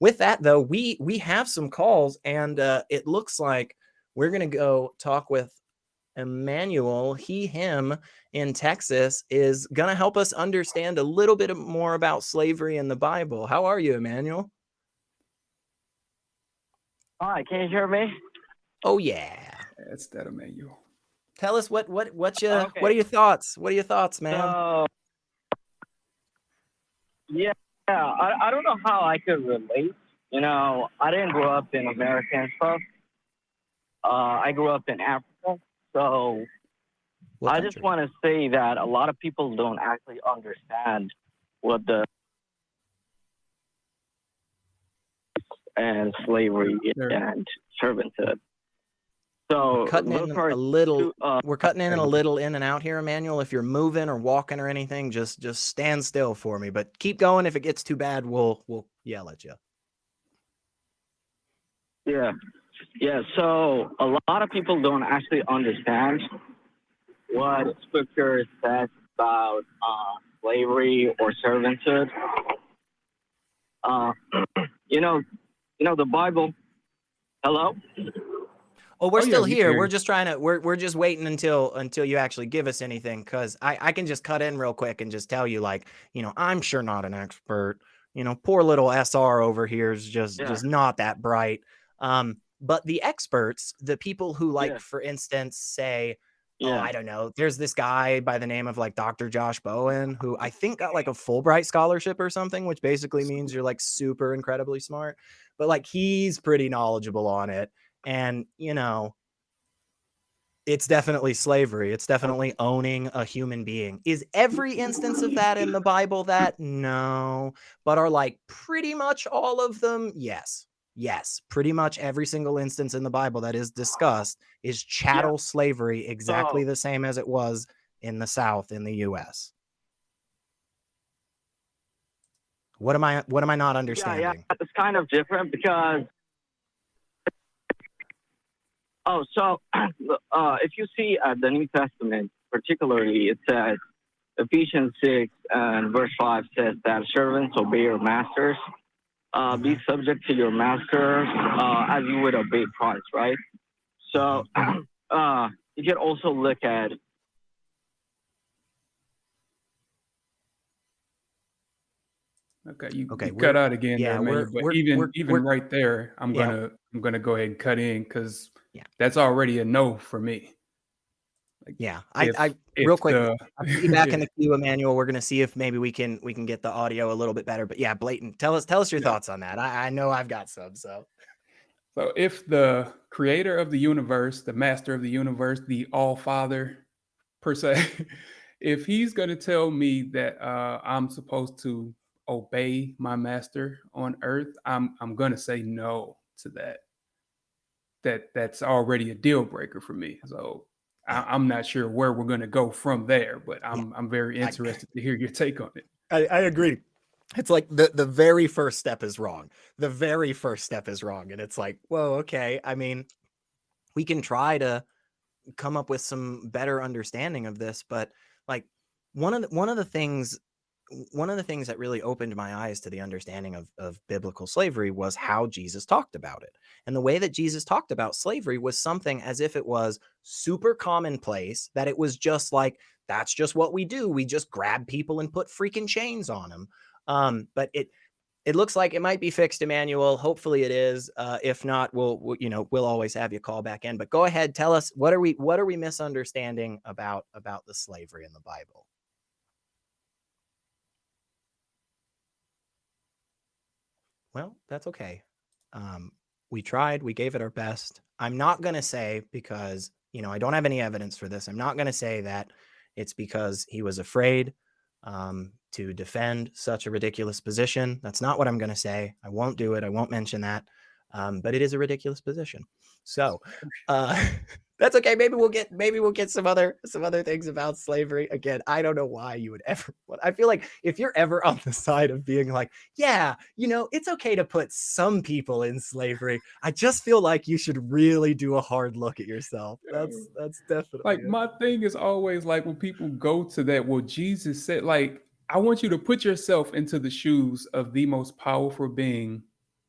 with that though, we have some calls, and it looks like we're gonna go talk with Emmanuel. Him in Texas is gonna help us understand a little bit more about slavery in the Bible. How are you, Emmanuel? Hi, can you hear me? Oh yeah. That's that Emmanuel. Tell us what Okay. are your thoughts? What are your thoughts, man? So, yeah, I don't know how I could relate. You know, I didn't grow up in America and stuff. I grew up in Africa. So What I just country? want to say that a lot of people don't actually understand what the and slavery and servanthood. So We're cutting those in are a little. two, We're cutting in a little in and out here, Emmanuel. If you're moving or walking or anything, just stand still for me. But keep going. If it gets too bad, we'll yell at you. yeah. So a lot of people don't actually understand what Scripture says about slavery or servanthood. Uh, you know, the Bible. Hello. Oh, we're Oh, yeah, still we here. hear We're you. just trying to. We're just waiting until you actually give us anything, because I can just cut in real quick and just tell you, like, I'm sure not an expert. Poor little SR over here is Yeah. just not that bright. But the experts, the people who, like, Yeah. for instance, say, oh, Yeah. I don't know, there's this guy by the name of, like, Dr. Josh Bowen, who I think got like a Fulbright scholarship or something, which basically means you're like super incredibly smart. But like, he's pretty knowledgeable on it. And, it's definitely slavery. It's definitely owning a human being. Is every instance of that in the Bible that? No. But are, like, pretty much all of them? Yes. Yes. Pretty much every single instance in the Bible that is discussed is Yeah. chattel slavery, exactly So the same as it was in the South in the US. What am I not yeah, understanding? it's kind of different because if you see the New Testament, particularly, it says Ephesians 6 and verse 5 says that servants obey your masters. Be subject to your masters as you would obey Christ, right? So you can also look at Okay, you Okay, cut out again there, yeah, Emmanuel. But even right there, I'm yeah, gonna go ahead and cut in because yeah. that's already a no for me. Like Yeah, I if real quick, the I'll put you back in yeah, the queue, Emmanuel. We're gonna see if maybe we can get the audio a little bit better. But yeah, Blatant, tell us your yeah. thoughts on that. I know I've got some. So So if the creator of the universe, the master of the universe, the all father per se, if he's gonna tell me that I'm supposed to obey my master on earth, I'm gonna say no to that. That's already a deal breaker for me. So yeah, I'm not sure where we're going to go from there, but yeah, I'm very I interested to hear your take on it. I agree. It's like the very first step is wrong. The very first step is wrong, and it's like, whoa, okay. I mean, we can try to come up with some better understanding of this, but like one of the things that really opened my eyes to the understanding of biblical slavery was how Jesus talked about it. And the way that Jesus talked about slavery was something as if it was super commonplace, that it was just like, that's just what we do. We just grab people and put freaking chains on them. But it looks like it might be fixed, Emmanuel. Hopefully it is. If not, we'll always have you call back in. But go ahead, tell us, what are we misunderstanding about the slavery in the Bible? Well, that's okay. We tried, we gave it our best. I'm not going to say, because, I don't have any evidence for this. I'm not going to say that it's because he was afraid to defend such a ridiculous position. That's not what I'm going to say. I won't do it. I won't mention that. But it is a ridiculous position. So that's okay. Maybe we'll get some other things about slavery. Again, I don't know why you would ever. I feel like if you're ever on the side of being like, yeah, it's okay to put some people in slavery, I just feel like you should really do a hard look at yourself. That's definitely Like it. my thing is always like when people go to that, well, Jesus said, like, I want you to put yourself into the shoes of the most powerful being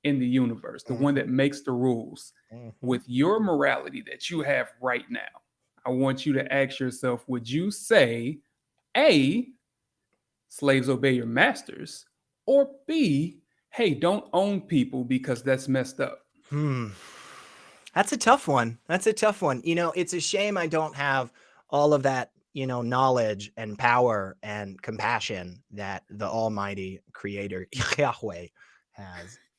in the universe, the one that makes the rules, with your morality that you have right now, I want you to ask yourself, would you say, A, slaves obey your masters, or B, hey, don't own people because that's messed up? That's a tough one. That's a tough one. You know, it's a shame I don't have all of that, you know, knowledge and power and compassion that the Almighty Creator Yahweh has.